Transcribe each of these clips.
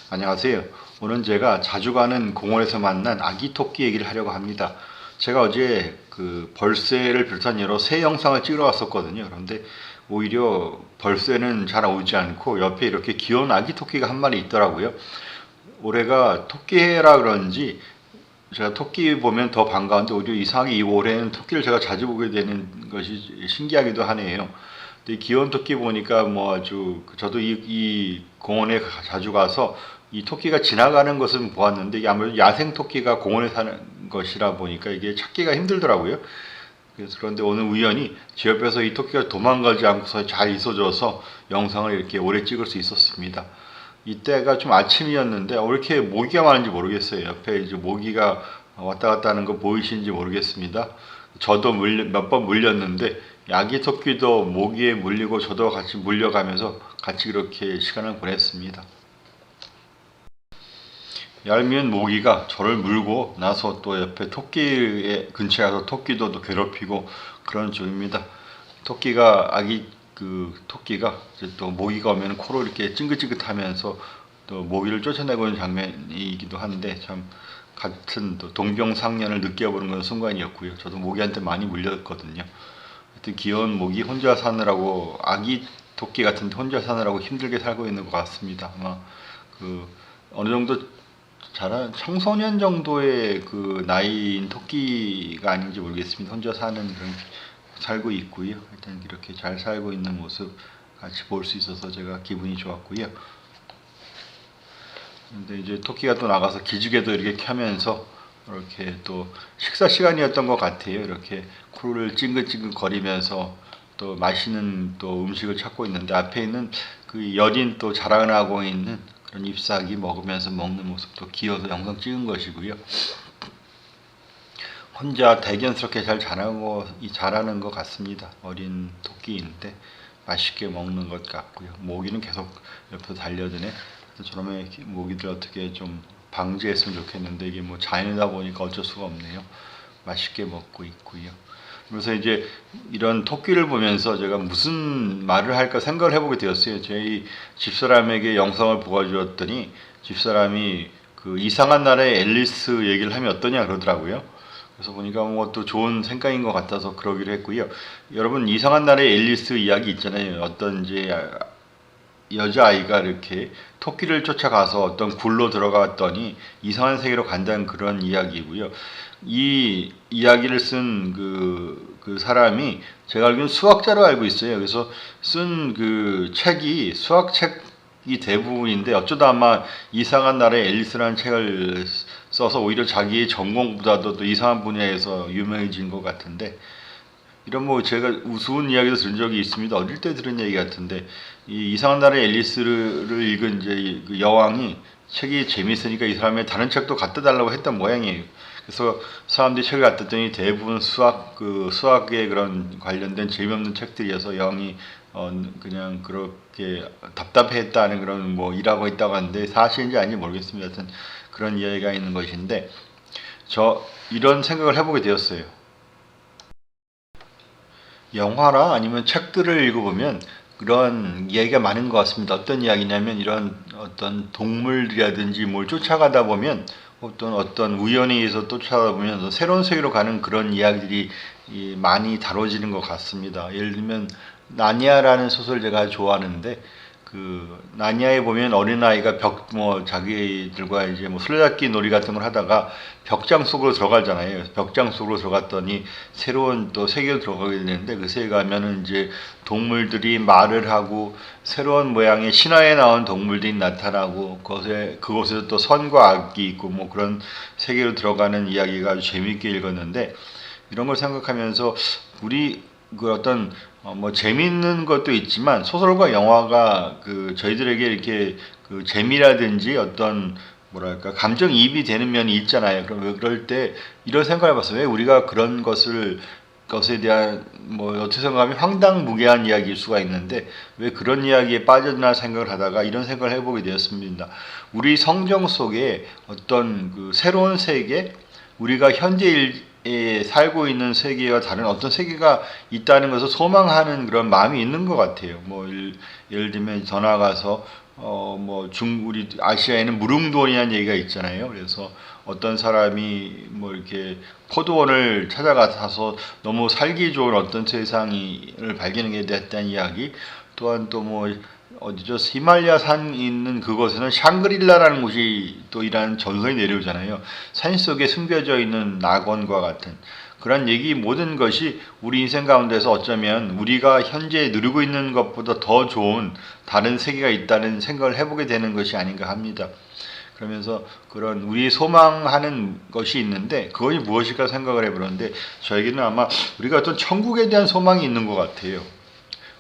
안녕하세요. 오늘 제가 자주 가는 공원에서 만난 아기 토끼 얘기를 하려고 합니다. 제가 어제 그 벌새를 비롯한 여러 새 영상을 찍으러 왔었거든요. 그런데 오히려 벌새는 잘 오지 않고 옆에 이렇게 귀여운 아기 토끼가 한 마리 있더라고요. 올해가 토끼해라 그런지 제가 토끼 보면 더 반가운데 오히려 이상하게 이 올해는 토끼를 제가 자주 보게 되는 것이 신기하기도 하네요. 근데 귀여운 토끼 보니까 뭐 아주 저도 이 공원에 자주 가서 이 토끼가 지나가는 것은 보았는데 이게 아무래도 야생 토끼가 공원에 사는 것이라 보니까 이게 찾기가 힘들더라고요. 그런데 오늘 우연히 제 옆에서 이 토끼가 도망가지 않고서 잘 있어줘서 영상을 이렇게 오래 찍을 수 있었습니다. 이때가 좀 아침이었는데 왜 이렇게 모기가 많은지 모르겠어요. 옆에 이제 모기가 왔다 갔다 하는 거 보이시는지 모르겠습니다. 저도 몇 번 물렸는데 아기 토끼도 모기에 물리고 저도 같이 물려가면서 같이 그렇게 시간을 보냈습니다. 얄미운 모기가 저를 물고 나서 또 옆에 토끼의 근처에 가서 토끼도 또 괴롭히고 그런 중입니다. 토끼가 이제 또 모기가 오면 코로 이렇게 찡긋찡긋하면서 또 모기를 쫓아내고 있는 장면이기도 한데 참 같은 또 동병상련을 느껴보는 그런 순간이었고요. 저도 모기한테 많이 물렸거든요. 하여튼 귀여운 모기 혼자 사느라고 아기 토끼 같은데 혼자 사느라고 힘들게 살고 있는 것 같습니다. 아마 그 어느 정도 자란 청소년 정도의 그 나이인 토끼가 아닌지 모르겠습니다. 혼자 사는 그런 살고 있고요. 일단 이렇게 잘 살고 있는 모습 같이 볼 수 있어서 제가 기분이 좋았고요. 근데 이제 토끼가 또 나가서 기지개도 이렇게 켜면서 이렇게 또 식사 시간이었던 것 같아요. 이렇게 코를 찡긋찡긋 거리면서 또 맛있는 또 음식을 찾고 있는데 앞에 있는 그 여린 또 자라나고 있는 그런 잎사귀 먹으면서 먹는 모습도 귀여워서 영상 찍은 것이고요. 혼자 대견스럽게 잘 자라는 것 같습니다. 어린 토끼인데 맛있게 먹는 것 같고요. 모기는 계속 옆에서 달려드네. 저놈의 모기들 어떻게 좀 방지했으면 좋겠는데 이게 뭐 자연이다 보니까 어쩔 수가 없네요. 맛있게 먹고 있고요. 그래서 이제 이런 토끼를 보면서 제가 무슨 말을 할까 생각을 해보게 되었어요. 저희 집사람에게 영상을 보여주었더니 집사람이 그 이상한 나라의 앨리스 얘기를 하면 어떠냐 그러더라고요. 그래서 보니까 뭐 또 좋은 생각인 것 같아서 그러기로 했고요. 여러분 이상한 나라의 앨리스 이야기 있잖아요. 어떤 이제 여자아이가 이렇게 토끼를 쫓아가서 어떤 굴로 들어갔더니 이상한 세계로 간다는 그런 이야기고요. 이 이야기를 쓴 그 사람이 제가 알기로는 수학자로 알고 있어요. 그래서 쓴 그 책이 수학책이 대부분인데 어쩌다 아마 이상한 나라의 앨리스라는 책을 써서 오히려 자기의 전공보다도 또 이상한 분야에서 유명해진 것 같은데 이런 뭐 제가 우스운 이야기도 들은 적이 있습니다. 어릴 때 들은 얘기 같은데 이 이상한 나라의 앨리스를 읽은 이제 그 여왕이 책이 재밌으니까 이 사람의 다른 책도 갖다 달라고 했던 모양이에요. 그래서 사람들이 책을 갖다 줬더니 대부분 수학에 그런 관련된 재미없는 책들이어서 여왕이 그냥 그렇게 답답해했다는 그런 뭐 일하고 있다고 하는데 사실인지 아닌지 모르겠습니다. 하여튼 그런 이야기가 있는 것인데 저 이런 생각을 해보게 되었어요. 영화나 아니면 책들을 읽어보면 그런 이야기가 많은 것 같습니다. 어떤 이야기냐면 이런 어떤 동물이라든지 뭘 쫓아가다 보면 어떤 우연에 의해서 쫓아가다 보면 새로운 세계로 가는 그런 이야기들이 많이 다뤄지는 것 같습니다. 예를 들면 나니아라는 소설 제가 좋아하는데 그 나니아에 보면 어린아이가 자기들과 이제 뭐 술래잡기 놀이 같은 걸 하다가 벽장 속으로 들어가잖아요. 벽장 속으로 들어갔더니 새로운 또 세계로 들어가게 되는데 그 세계 가면은 이제 동물들이 말을 하고 새로운 모양의 신화에 나온 동물들이 나타나고 그곳에서 또 선과 악이 있고 뭐 그런 세계로 들어가는 이야기가 아주 재미있게 읽었는데 이런 걸 생각하면서 우리 그 어떤 뭐 재미있는 것도 있지만 소설과 영화가 그 저희들에게 이렇게 그 재미라든지 어떤 뭐랄까 감정이입이 되는 면이 있잖아요. 그럴 때 이런 생각을 해봤어요. 왜 우리가 그런 것에 대한 뭐 어떻게 생각하면 황당무계한 이야기일 수가 있는데 왜 그런 이야기에 빠져드나 생각을 하다가 이런 생각을 해보게 되었습니다. 우리 성경 속에 어떤 그 새로운 세계, 우리가 현재 살고 있는 세계와 다른 어떤 세계가 있다는 것을 소망하는 그런 마음이 있는 것 같아요. 뭐 예를 들면 더 나아가서 우리 아시아에는 무릉도원이라는 얘기가 있잖아요. 그래서 어떤 사람이 뭐 이렇게 포도원을 찾아가서 너무 살기 좋은 어떤 세상을 발견하게 됐다는 이야기, 또한 또 뭐 어디죠? 히말라야 산 있는 그곳에는 샹그릴라라는 곳이 또 이라는 전설이 내려오잖아요. 산 속에 숨겨져 있는 낙원과 같은 그런 얘기, 모든 것이 우리 인생 가운데서 어쩌면 우리가 현재 누리고 있는 것보다 더 좋은 다른 세계가 있다는 생각을 해보게 되는 것이 아닌가 합니다. 그러면서 그런 우리 소망하는 것이 있는데 그것이 무엇일까 생각을 해보는데, 저에게는 아마 우리가 어떤 천국에 대한 소망이 있는 것 같아요.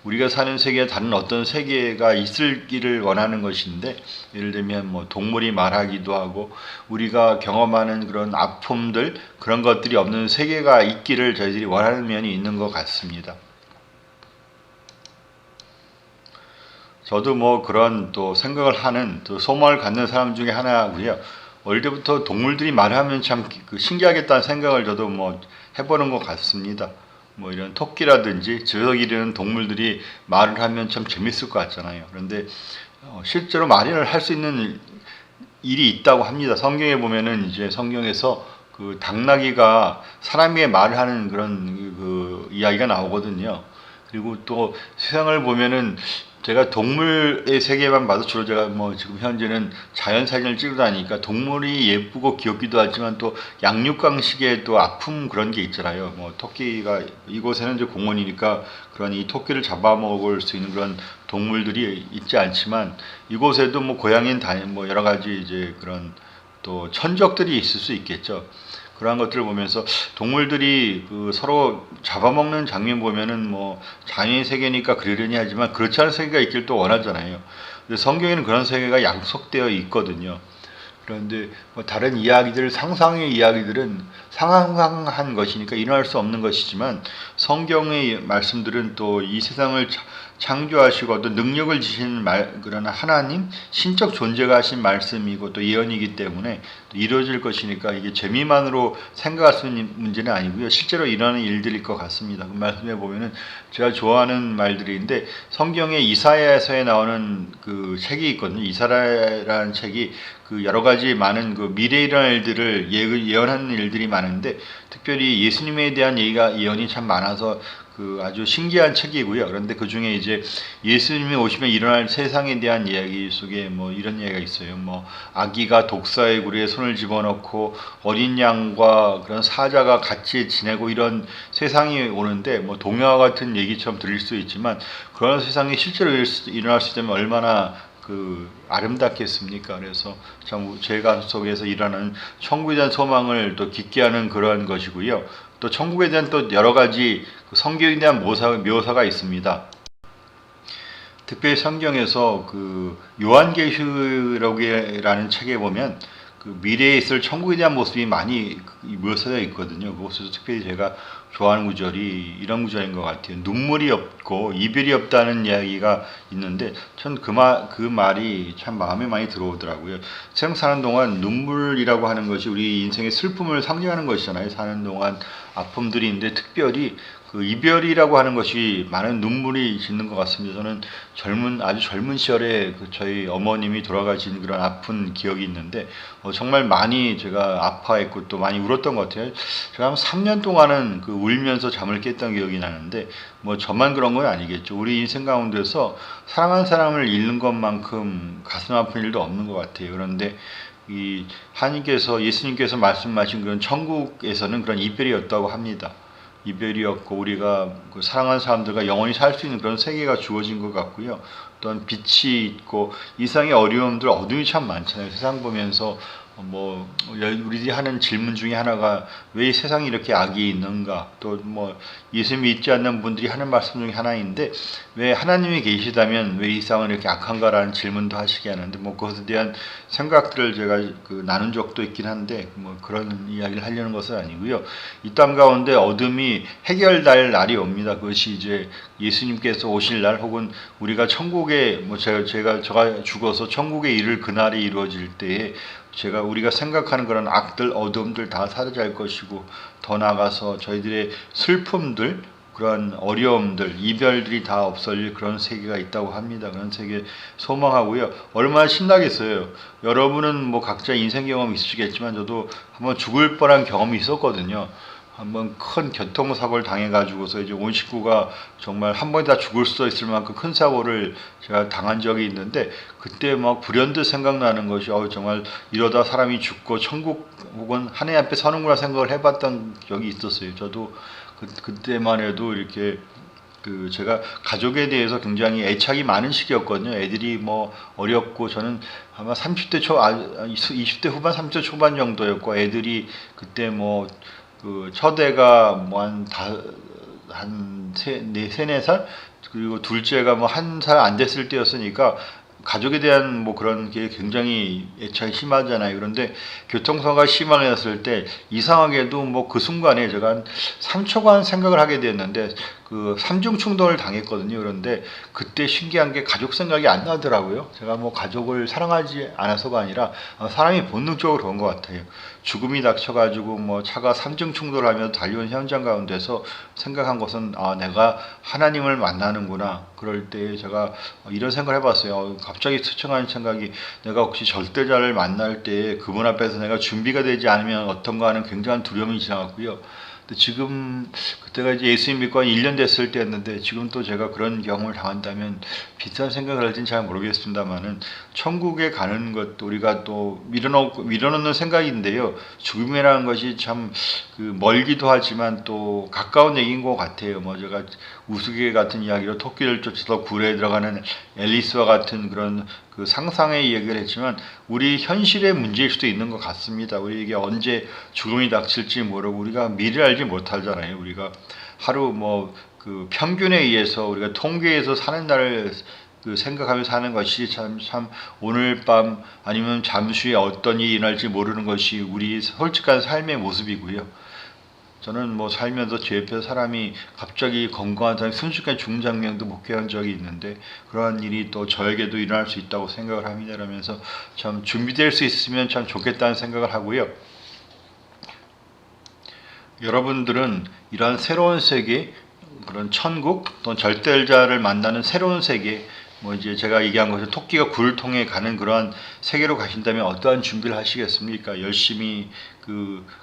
우리가 사는 세계에 다른 어떤 세계가 있을기를 원하는 것인데, 예를 들면 뭐 동물이 말하기도 하고 우리가 경험하는 그런 아픔들, 그런 것들이 없는 세계가 있기를 저희들이 원하는 면이 있는 것 같습니다. 저도 뭐 그런 또 생각을 하는, 또 소망을 갖는 사람 중에 하나고요. 어릴 때부터 동물들이 말하면 참 신기하겠다는 생각을 저도 뭐 해보는 것 같습니다. 뭐 이런 토끼라든지 저녁 이르는 동물들이 말을 하면 참 재밌을 것 같잖아요. 그런데 실제로 말을 할 수 있는 일이 있다고 합니다. 성경에 보면은 이제 성경에서 그 당나귀가 사람에게 말을 하는 그런 그 이야기가 나오거든요. 그리고 또 세상을 보면은, 제가 동물의 세계만 봐도 주로 제가 뭐 지금 현재는 자연 사진을 찍으러 다니니까 동물이 예쁘고 귀엽기도 하지만 또 양육강식의 또 아픔, 그런 게 있잖아요. 뭐 토끼가, 이곳에는 이제 공원이니까 그런 이 토끼를 잡아먹을 수 있는 그런 동물들이 있지 않지만, 이곳에도 뭐 고양이는 뭐 여러 가지 이제 그런 또 천적들이 있을 수 있겠죠. 그러한 것들을 보면서 동물들이 그 서로 잡아먹는 장면 보면은 뭐 장애의 세계니까 그러려니 하지만 그렇지 않은 세계가 있길 또 원하잖아요. 근데 성경에는 그런 세계가 약속되어 있거든요. 그런데 뭐 다른 이야기들, 상상의 이야기들은 상상한 것이니까 일어날 수 없는 것이지만, 성경의 말씀들은 또 이 세상을 창조하시고 어떤 능력을 지신 그러나 하나님, 신적 존재가 하신 말씀이고 또 예언이기 때문에 또 이루어질 것이니까, 이게 재미만으로 생각할 수 있는 문제는 아니고요. 실제로 일어나는 일들일 것 같습니다. 그 말씀에 보면은 제가 좋아하는 말들인데, 성경의 이사야서에 나오는 그 책이 있거든요. 이사야라는 책이 그 여러 가지 많은 그 미래에 일어날 일들을 예언하는 일들이 많은데, 특별히 예수님에 대한 예언이 참 많아서 그 아주 신기한 책이고요. 그런데 그 중에 이제 예수님이 오시면 일어날 세상에 대한 이야기 속에 뭐 이런 이야기가 있어요. 뭐 아기가 독사의 구리에 손을 집어넣고 어린 양과 그런 사자가 같이 지내고, 이런 세상이 오는데 뭐 동화 같은 얘기처럼 들릴 수 있지만, 그런 세상이 실제로 일어날 수 있다면 얼마나 그 아름답겠습니까? 그래서 참 죄가 속에서 일어나는 천국에 대한 소망을 또 깊게 하는 그러한 것이고요. 또 천국에 대한 또 여러 가지 성경에 대한 묘사가 있습니다. 특별히 성경에서 그 요한계시록이라는 책에 보면 그 미래에 있을 천국에 대한 모습이 많이 묘사되어 있거든요. 그것에서 특별히 제가 좋아하는 구절이 이런 구절인 것 같아요. 눈물이 없고 이별이 없다는 이야기가 있는데, 전 그 말이 참 마음에 많이 들어오더라고요. 세상 사는 동안 눈물이라고 하는 것이 우리 인생의 슬픔을 상징하는 것이잖아요. 사는 동안 아픔들이 있는데, 특별히 그 이별이라고 하는 것이 많은 눈물이 짓는 것 같습니다. 저는 아주 젊은 시절에 저희 어머님이 돌아가신 그런 아픈 기억이 있는데, 정말 많이 제가 아파했고 또 많이 울었던 것 같아요. 제가 한 3년 동안은 그 울면서 잠을 깼던 기억이 나는데, 뭐 저만 그런 건 아니겠죠. 우리 인생 가운데서 사랑하는 사람을 잃는 것만큼 가슴 아픈 일도 없는 것 같아요. 그런데 이 하나님께서, 예수님께서 말씀하신 그런 천국에서는 그런 이별이 없다고 합니다. 이별이었고 우리가 그 사랑하는 사람들과 영원히 살 수 있는 그런 세계가 주어진 것 같고요. 또한 빛이 있고, 이 세상의 어려움들, 어둠이 참 많잖아요. 세상 보면서 뭐 우리들이 하는 질문 중에 하나가 왜 이 세상에 이렇게 악이 있는가, 또 뭐 예수 믿지 않는 분들이 하는 말씀 중에 하나인데, 왜 하나님이 계시다면 왜 이 세상은 이렇게 악한가라는 질문도 하시게 하는데, 뭐 그것에 대한 생각들을 제가 나눈 적도 있긴 한데, 뭐 그런 이야기를 하려는 것은 아니고요. 이 땅 가운데 어둠이 해결될 날이 옵니다. 그것이 이제 예수님께서 오실 날, 혹은 우리가 천국에 제가 죽어서 천국에 이를 그날이 이루어질 때에 우리가 생각하는 그런 악들, 어둠들 다 사라질 것이고, 더 나아가서 저희들의 슬픔들, 그런 어려움들, 이별들이 다 없어질 그런 세계가 있다고 합니다. 그런 세계 소망하고요. 얼마나 신나겠어요. 여러분은 뭐 각자 인생 경험 있으시겠지만 저도 한번 죽을 뻔한 경험이 있었거든요. 한번 큰 교통사고를 당해가지고서 이제 온 식구가 정말 한 번에 다 죽을 수도 있을 만큼 큰 사고를 제가 당한 적이 있는데, 그때 막 불현듯 생각나는 것이 정말 이러다 사람이 죽고 천국 혹은 하나님 앞에 서는구나 생각을 해봤던 적이 있었어요. 저도 그때만 해도 이렇게 제가 가족에 대해서 굉장히 애착이 많은 시기였거든요. 애들이 뭐 어렸고 저는 아마 30대 20대 후반 30대 초반 정도였고, 애들이 그때 뭐 첫애가 뭐 한 세네 살, 그리고 둘째가 뭐 1살 안 됐을 때였으니까 가족에 대한 뭐 그런 게 굉장히 애착이 심하잖아요. 그런데 교통사고가 심하게 때 이상하게도 뭐 그 순간에 제가 한 3초간 생각을 하게 됐는데 삼중 충돌을 당했거든요. 그런데 그때 신기한 게 가족 생각이 안 나더라고요. 제가 뭐 가족을 사랑하지 않아서가 아니라 사람이 본능적으로 그런 것 같아요. 죽음이 닥쳐가지고 뭐 차가 삼중 충돌하며 달려온 현장 가운데서 생각한 것은 내가 하나님을 만나는구나. 그럴 때 제가 이런 생각을 해봤어요. 갑자기 스쳐가는 생각이, 내가 혹시 절대자를 만날 때 그분 앞에서 내가 준비가 되지 않으면 어떤가 하는 굉장한 두려움이 지나갔고요. 근데 지금 그때가 이제 예수님 믿고 한 1년 됐을 때였는데, 지금 또 제가 그런 경험을 당한다면 비슷한 생각을 할지는 잘 모르겠습니다만은, 천국에 가는 것도 우리가 또 밀어넣는 생각인데요. 죽음이라는 것이 참 멀기도 하지만 또 가까운 얘기인 것 같아요. 뭐 제가 우스개 같은 이야기로 토끼를 쫓아서 굴에 들어가는 앨리스와 같은 그런 상상의 이야기를 했지만, 우리 현실의 문제일 수도 있는 것 같습니다. 우리에게 언제 죽음이 닥칠지 모르고 우리가 미래를 알지 못하잖아요. 우리가 하루 평균에 의해서 우리가 통계에서 사는 날을 생각하며 사는 것이 참 오늘 밤 아니면 잠시 후에 어떤 일이 일어날지 모르는 것이 우리 솔직한 삶의 모습이고요. 저는 뭐 살면서 제 옆에 사람이 갑자기 건강한 사람이 순식간에 죽는 장면도 목격한 적이 있는데, 그러한 일이 또 저에게도 일어날 수 있다고 생각을 합니다. 그러면서 참 준비될 수 있으면 참 좋겠다는 생각을 하고요. 여러분들은 이러한 새로운 세계, 그런 천국 또는 절대자를 만나는 새로운 세계, 뭐 이제 제가 얘기한 것은 토끼가 굴을 통해 가는 그러한 세계로 가신다면 어떠한 준비를 하시겠습니까? 열심히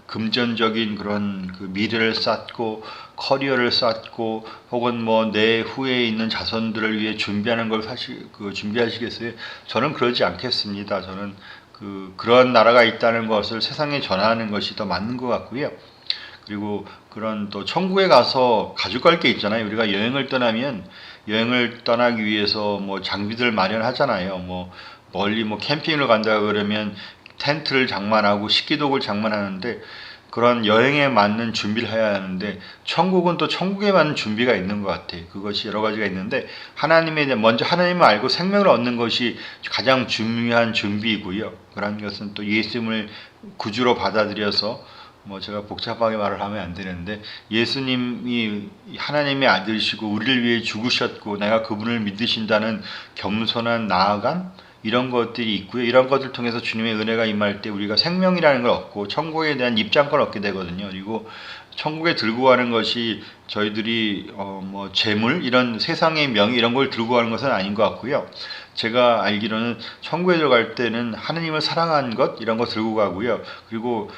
금전적인 그런 미래를 쌓고 커리어를 쌓고 혹은 뭐 내 후에 있는 자손들을 위해 준비하는 걸 준비하시겠어요? 저는 그러지 않겠습니다. 저는 그런 나라가 있다는 것을 세상에 전하는 것이 더 맞는 것 같고요. 그리고 그런 또 천국에 가서 가져갈 게 있잖아요. 우리가 여행을 떠나면 여행을 떠나기 위해서 뭐 장비들 마련하잖아요. 뭐 멀리 뭐 캠핑을 간다 그러면 텐트를 장만하고 식기도구를 장만하는데, 그런 여행에 맞는 준비를 해야 하는데, 천국은 또 천국에 맞는 준비가 있는 것 같아요. 그것이 여러 가지가 있는데, 먼저 하나님을 알고 생명을 얻는 것이 가장 중요한 준비이고요. 그런 것은 또 예수님을 구주로 받아들여서, 뭐 제가 복잡하게 말을 하면 안 되는데, 예수님이 하나님의 아들이시고 우리를 위해 죽으셨고 내가 그분을 믿으신다는 겸손한 나아감, 이런 것들이 있고요. 이런 것을 통해서 주님의 은혜가 임할 때 우리가 생명이라는 걸 얻고 천국에 대한 입장권을 얻게 되거든요. 그리고 천국에 들고 가는 것이 저희들이 뭐 재물, 이런 세상의 명예 이런 걸 들고 가는 것은 아닌 것 같고요. 제가 알기로는 천국에 들어갈 때는 하느님을 사랑한 것, 이런 거 들고 가고요. 그리고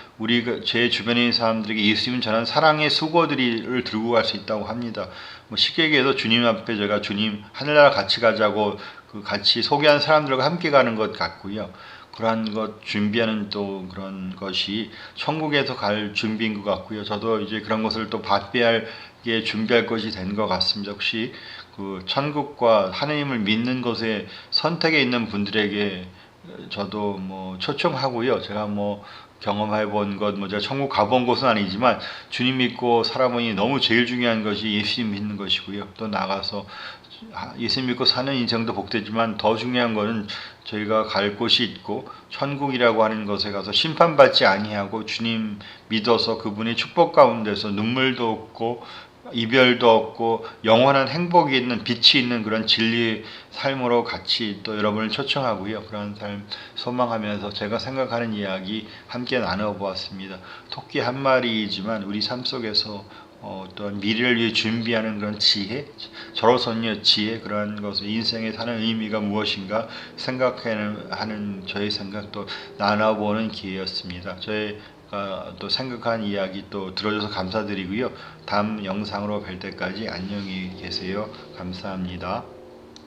제 주변에 있는 사람들에게 예수님 전한 사랑의 수고들을 들고 갈 수 있다고 합니다. 뭐 쉽게 얘기해서 주님 앞에 제가 주님 하늘나라 같이 가자고 같이 소개한 사람들과 함께 가는 것 같고요. 그러한 것 준비하는 또 그런 것이 천국에서 갈 준비인 것 같고요. 저도 이제 그런 것을 또 받배하게 준비할 것이 된 것 같습니다. 혹시 천국과 하나님을 믿는 것에 선택에 있는 분들에게 저도 뭐 초청하고요. 제가 뭐 경험해 본 것, 제가 천국 가본 곳은 아니지만 주님 믿고 살아보니 너무 제일 중요한 것이 예수님 믿는 것이고요. 또 나가서 예수님 믿고 사는 인생도 복되지만 더 중요한 것은 저희가 갈 곳이 있고 천국이라고 하는 것에 가서 심판받지 아니하고 주님 믿어서 그분의 축복 가운데서 눈물도 없고 이별도 없고 영원한 행복이 있는 빛이 있는 그런 진리의 삶으로 같이 또 여러분을 초청하고요. 그런 삶 소망하면서 제가 생각하는 이야기 함께 나눠보았습니다. 토끼 한 마리이지만 우리 삶 속에서 어떤 미래를 위해 준비하는 그런 지혜, 저로서의 지혜, 그런 것을 인생에 사는 의미가 무엇인가 생각하는 저의 생각도 나눠보는 기회였습니다. 저희가 또 생각한 이야기 또 들어줘서 감사드리고요. 다음 영상으로 뵐 때까지 안녕히 계세요. 감사합니다.